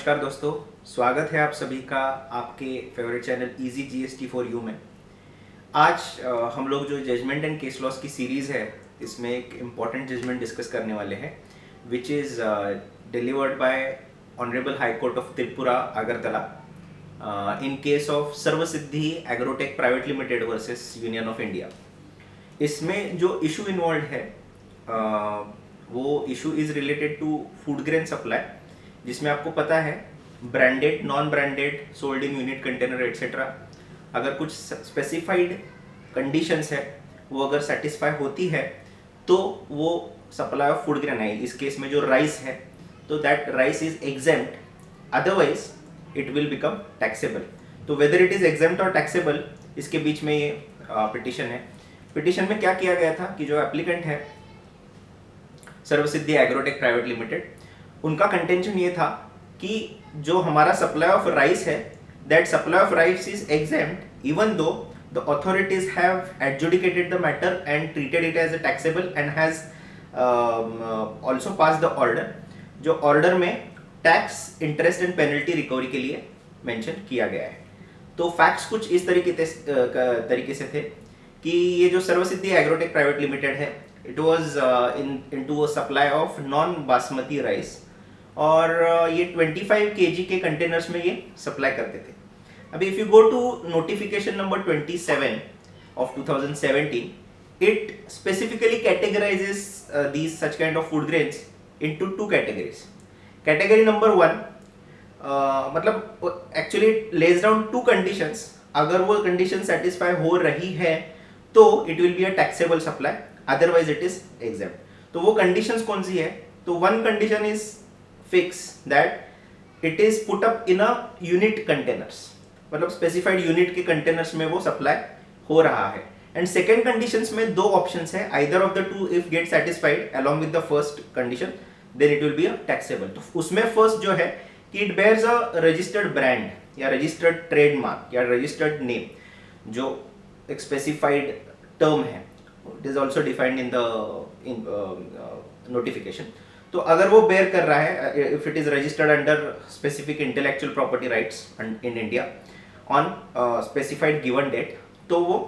नमस्कार दोस्तों, स्वागत है आप सभी का आपके favourite channel easy GST for you में। आज हम लोग जो जजमेंट एंड केस लॉस की सीरीज़ है, इसमें एक इम्पॉर्टेंट जजमेंट डिस्कस करने वाले हैं which is delivered by honourable high court of Tripura Agartala in case of Sarvasiddhi agrotech private limited versus union of India. इसमें जो इशू इन्वॉल्व है वो issue is related to food grain supply, जिसमें आपको पता है branded, non branded, sold in unit container etcetera, अगर कुछ स्पेसिफाइड कंडीशंस है वो अगर सेटिस्फाई होती है तो वो सप्लाई ऑफ फूड ग्रेन है। इस केस में जो राइस है तो that rice is exempt, otherwise it will become taxable. तो वेदर इट इज एग्जेम्प्ट और टैक्सेबल, इसके बीच में ये पिटिशन है। पिटिशन में क्या किया गया था कि जो एप्लीकेंट है सर्वसिद्धि एग्रोटेक प्राइवेट लिमिटेड, उनका कंटेंशन ये था कि जो हमारा सप्लाई ऑफ राइस है, that supply of rice is exempt even though the authorities have adjudicated the matter and treated it as a taxable and has also pass the order. जो order में tax, interest and penalty recovery के लिए mention किया गया है। तो facts कुछ इस तरीके से थे कि ये जो सर्वसिद्धि एग्रोटेक प्राइवेट लिमिटेड है, it was into a supply of non basmati rice, और ये 25 kg के कंटेनर्स में ये सप्लाई करते थे। अभी if you go to notification number 27 of 2017, it specifically categorises these such kind of food grains into two categories. Category number 1 मतलब actually lays down two conditions. अगर वो कंडीशन सेटिस्फाई हो रही है तो it will be a taxable supply, otherwise it is exempt. तो वो conditions कौन सी है? तो one condition is fix that it is put up in a unit containers, मतलब स्पेसिफाइड यूनिट के कंटेनर्स में वो सप्लाई हो रहा है। एंड सेकेंड कंडीशंस में दो ऑप्शंस है, either of the two if get satisfied along with the first condition, then it will be a taxable. तो उसमें फर्स्ट जो है कि it bears a registered brand या रजिस्टर्ड ट्रेडमार्क या रजिस्टर्ड नेम, जो एक स्पेसिफाइड टर्म है, it is also defined in the notification. तो अगर वो बेयर कर रहा है, if it is registered under specific intellectual property rights in India on specified given date, तो वो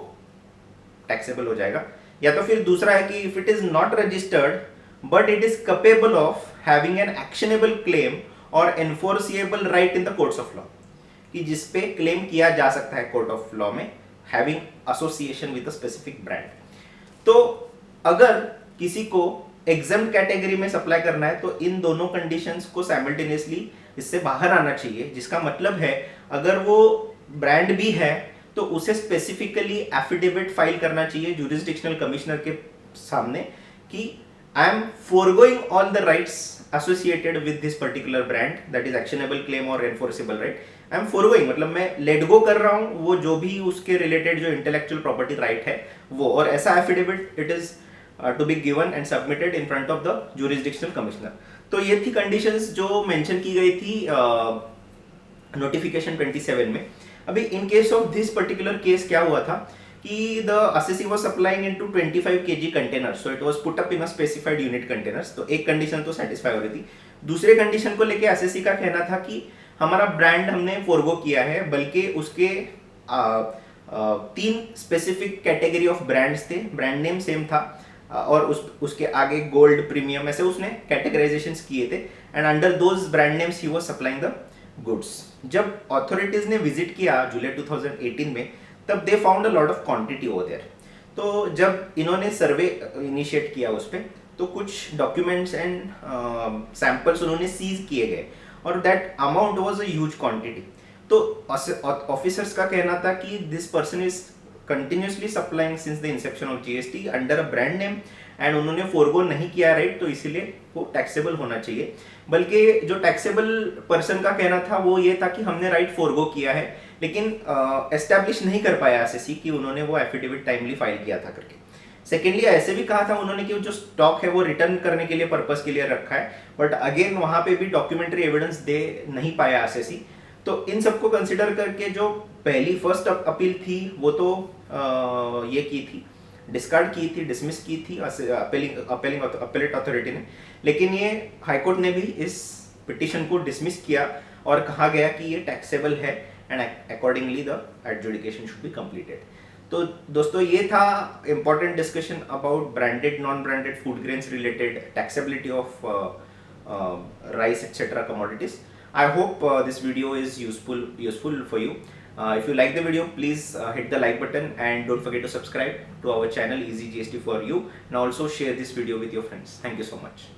टैक्सेबल हो जाएगा। या तो फिर दूसरा है कि if it is not registered but it is capable of having an actionable claim और enforceable right in the courts of law, कि जिसपे क्लेम किया जा सकता है कोर्ट ऑफ लॉ में, having association with a specific brand. तो अगर किसी को एग्जेम्प्ट कैटेगरी में सप्लाई करना है तो इन दोनों कंडीशंस को साइमल्टेनियसली इससे बाहर आना चाहिए, जिसका मतलब है अगर वो ब्रांड भी है तो उसे स्पेसिफिकली एफिडेविट फाइल करना चाहिए जुरिस्डिक्शनल कमिश्नर के सामने कि I am forgoing all the rights associated with this particular brand, that is actionable claim और enforceable right. I am forgoing मतलब मैं लेट गो कर रहा हूं वो जो भी उसके रिलेटेड जो इंटेलेक्चुअल प्रॉपर्टी राइट है वो, और ऐसा affidavit it is to be given and submitted in front of the jurisdictional commissioner. तो ये थी कंडीशंस जो मेंशन की गई थी नोटिफिकेशन 27 में। अभी इन case of this particular case क्या हुआ था कि the assessee was supplying into 25 kg container, so it was put up in a specified unit containers. तो एक कंडीशन तो सेटिस्फाई हो रही थी। दूसरे कंडीशन को लेके असेसी का कहना था कि हमारा ब्रांड हमने फोरगो किया है, बल्कि उसके 3 स्पेसिफिक कैटेगरी ऑफ ब्रांड्स थे, ब्रांड नेम सेम था और उसके आगे गोल्ड, प्रीमियम, ऐसे उसने कैटेगराइजेशंस किए थे, and under those brand names he was supplying the goods. जब अथॉरिटीज ने विजिट किया जुलाई 2018 में, तब they found a lot of quantity over there. तो जब इन्होंने सर्वे इनिशिएट किया उस पर, तो कुछ डॉक्यूमेंट्स एंड सैंपल्स उन्होंने सीज किए गए और that amount was a huge quantity. तो ऑफिसर्स का कहना था कि this person is continuously supplying since the Inception of GST under a brand name and उन्होंने फोरगो नहीं किया राइट, तो इसीलिए वो टैक्सेबल होना चाहिए। बल्कि जो टैक्सेबल पर्सन का कहना था वो ये था कि हमने राइट फोरगो किया है, लेकिन एस्टैब्लिश नहीं कर पाया एसएससी कि उन्होंने वो एफिडेविट टाइमली फाइल किया था करके। सेकेंडली ऐसे भी कहा था उन्होंने कि जो स्टॉक है वो रिटर्न करने के लिए पर्पस के लिए रखा है, बट अगेन वहां पे भी डॉक्यूमेंट्री एविडेंस दे नहीं पाया एसएससी। तो इन सबको कंसिडर करके जो पहली फर्स्ट अपील थी वो तो ये की थी, डिस्कार्ड की थी, डिसमिस की थी अपेलेट अथॉरिटी ने, लेकिन ये हाईकोर्ट ने भी इस पिटीशन को डिसमिस किया और कहा गया कि ये टैक्सेबल है and accordingly the adjudication should be completed. तो दोस्तों ये था important discussion about branded non branded food grains related taxability of rice etc commodities. I hope this video is useful for you. If you like the video, please hit the like button and don't forget to subscribe to our channel Easy GST for you, and also share this video with your friends. Thank you so much.